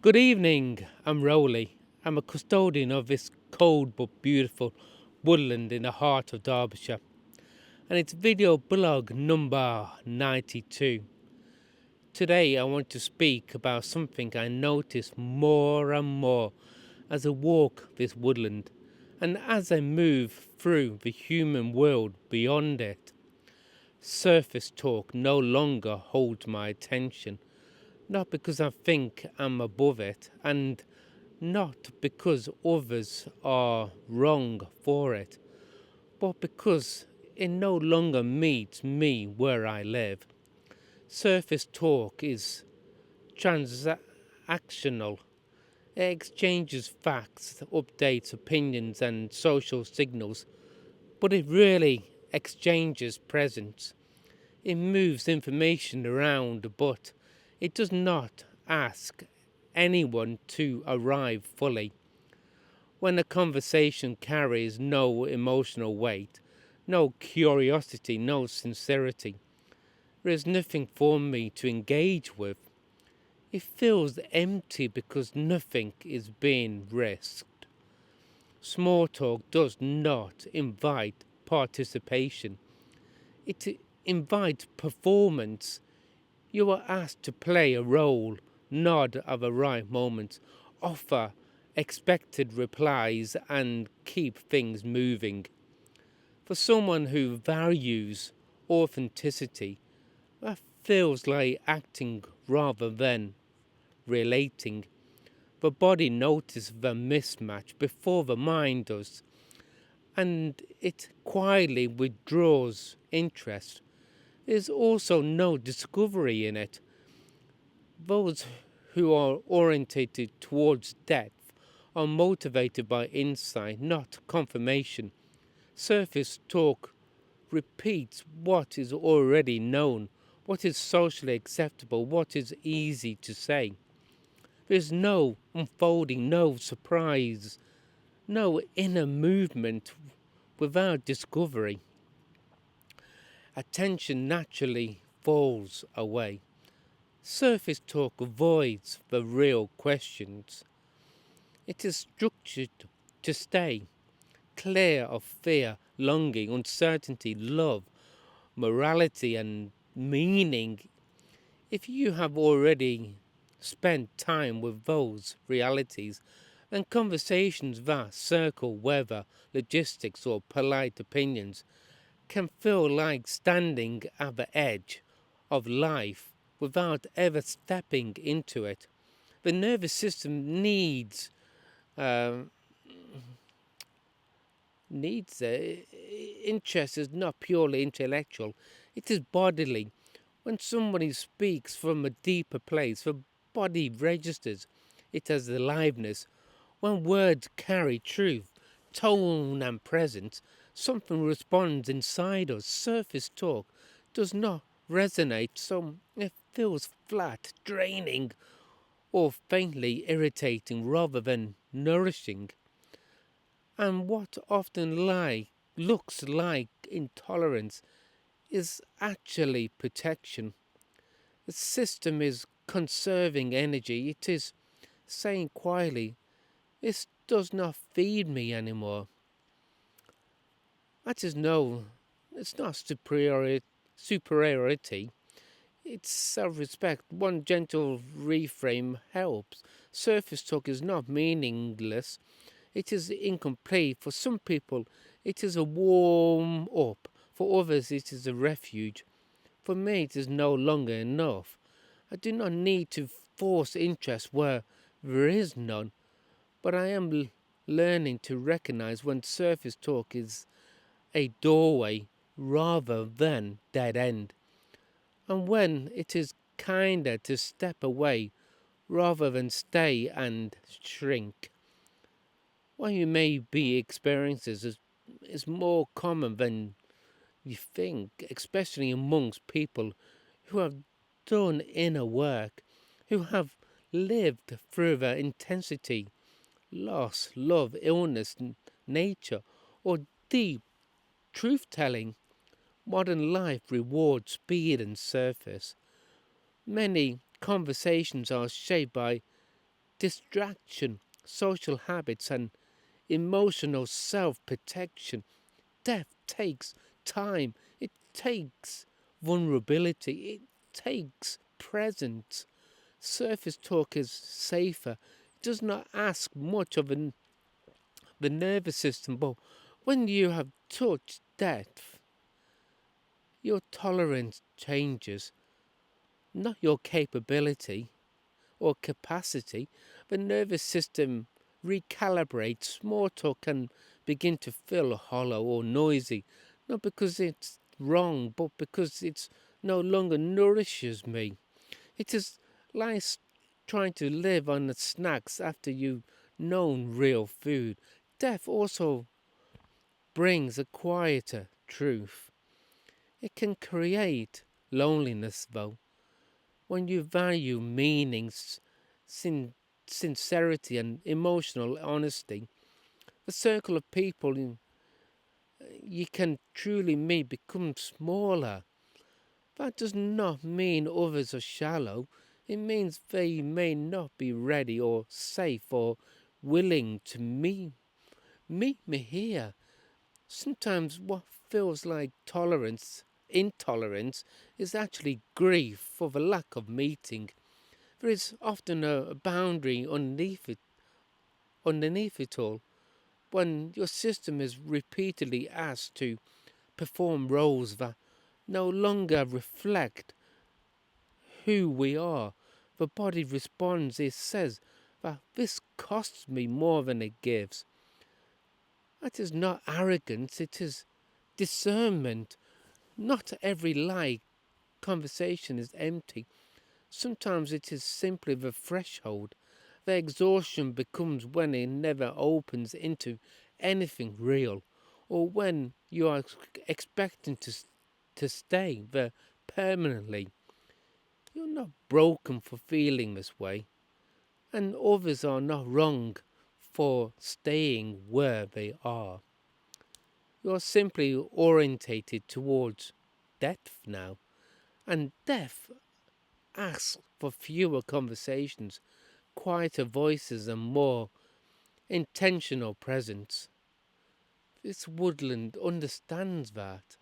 Good evening, I'm Roly. I'm a custodian of this cold but beautiful woodland in the heart of Derbyshire, and it's video blog number 92. Today I want to speak about something I notice more and more as I walk this woodland and as I move through the human world beyond it. Surface talk no longer holds my attention, not because I think I'm above it, and not because others are wrong for it, but because it no longer meets me where I live. Surface talk is transactional. It exchanges facts, updates opinions, and social signals, but it really exchanges presence. It moves information around, but it does not ask anyone to arrive fully. When a conversation carries no emotional weight, no curiosity, no sincerity, there is nothing for me to engage with. It feels empty because nothing is being risked. Small talk does not invite participation. It invites performance. You are asked to play a role, nod at the right moment, offer expected replies, and keep things moving. For someone who values authenticity, that feels like acting rather than relating. The body notices the mismatch before the mind does, and it quietly withdraws interest. There's also no discovery in it. Those who are orientated towards depth are motivated by insight, not confirmation. Surface talk repeats what is already known, what is socially acceptable, what is easy to say. There's no unfolding, no surprise, no inner movement without discovery. Attention naturally falls away. Surface talk avoids the real questions. It is structured to stay clear of fear, longing, uncertainty, love, morality, and meaning. If you have already spent time with those realities, then conversations that circle weather, logistics, or polite opinions can feel like standing at the edge of life without ever stepping into it. The nervous system um, needs interest is not purely intellectual; it is bodily. When somebody speaks from a deeper place, the body registers it as aliveness. When words carry truth, tone, and presence, something responds inside us. Surface talk does not resonate, so it feels flat, draining, or faintly irritating rather than nourishing. And what often looks like intolerance is actually protection. The system is conserving energy. It is saying quietly, this does not feed me anymore. That is no, it's not superiority. It's self-respect. One gentle reframe helps. Surface talk is not meaningless. It is incomplete. For some people, it is a warm up. For others, it is a refuge. For me, it is no longer enough. I do not need to force interest where there is none, but I am learning to recognize when surface talk is a doorway rather than dead end, and when it is kinder to step away rather than stay and shrink. What you may be experiencing is more common than you think, especially amongst people who have done inner work, who have lived through the intensity, loss, love, illness, nature, or deep truth telling. Modern life rewards speed and surface. Many conversations are shaped by distraction, social habits, and emotional self protection. Depth takes time, it takes vulnerability, it takes presence. Surface talk is safer, it does not ask much of the nervous system, but when you have touched depth, your tolerance changes, not your capability or capacity. The nervous system recalibrates. Small talk can begin to feel hollow or noisy, not because it's wrong, but because it's no longer nourishes me. It is like trying to live on the snacks after you've known real food. Death also brings a quieter truth. It can create loneliness, though. When you value meanings, sincerity, and emotional honesty, the circle of people you can truly meet becomes smaller. That does not mean others are shallow. It means they may not be ready or safe or willing to meet me here. Sometimes what feels like intolerance, is actually grief for the lack of meeting. There is often a boundary underneath it all. When your system is repeatedly asked to perform roles that no longer reflect who we are, the body responds. It says that this costs me more than it gives. That is not arrogance, it is discernment. Not every conversation is empty. Sometimes it is simply the threshold. The exhaustion becomes when it never opens into anything real, or when you are expecting to stay there permanently. You're not broken for feeling this way, and others are not wrong for staying where they are. You're simply orientated towards death now, and death asks for fewer conversations, quieter voices, and more intentional presence. This woodland understands that.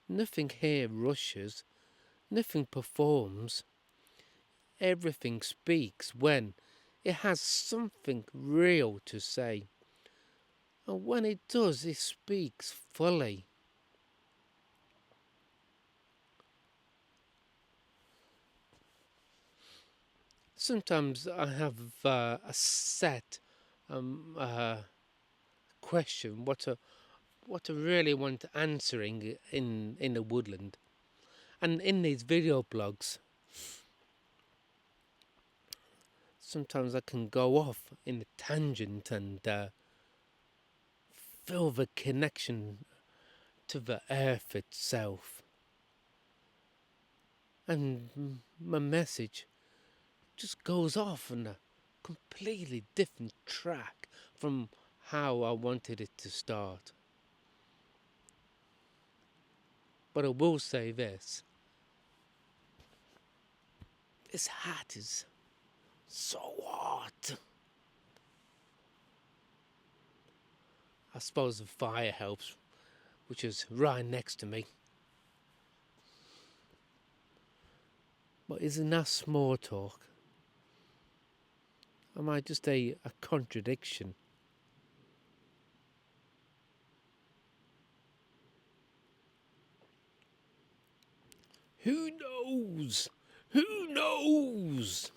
Nothing here rushes, nothing performs. Everything speaks when it has something real to say. And when it does, it speaks fully. Sometimes I have a set question, what I really want answering in the woodland. And in these video blogs, sometimes I can go off in a tangent and feel the connection to the earth itself. And my message just goes off on a completely different track from how I wanted it to start. But I will say this hat is so hot. I suppose the fire helps, which is right next to me. But isn't that small talk? Am I just a contradiction? Who knows? Who knows?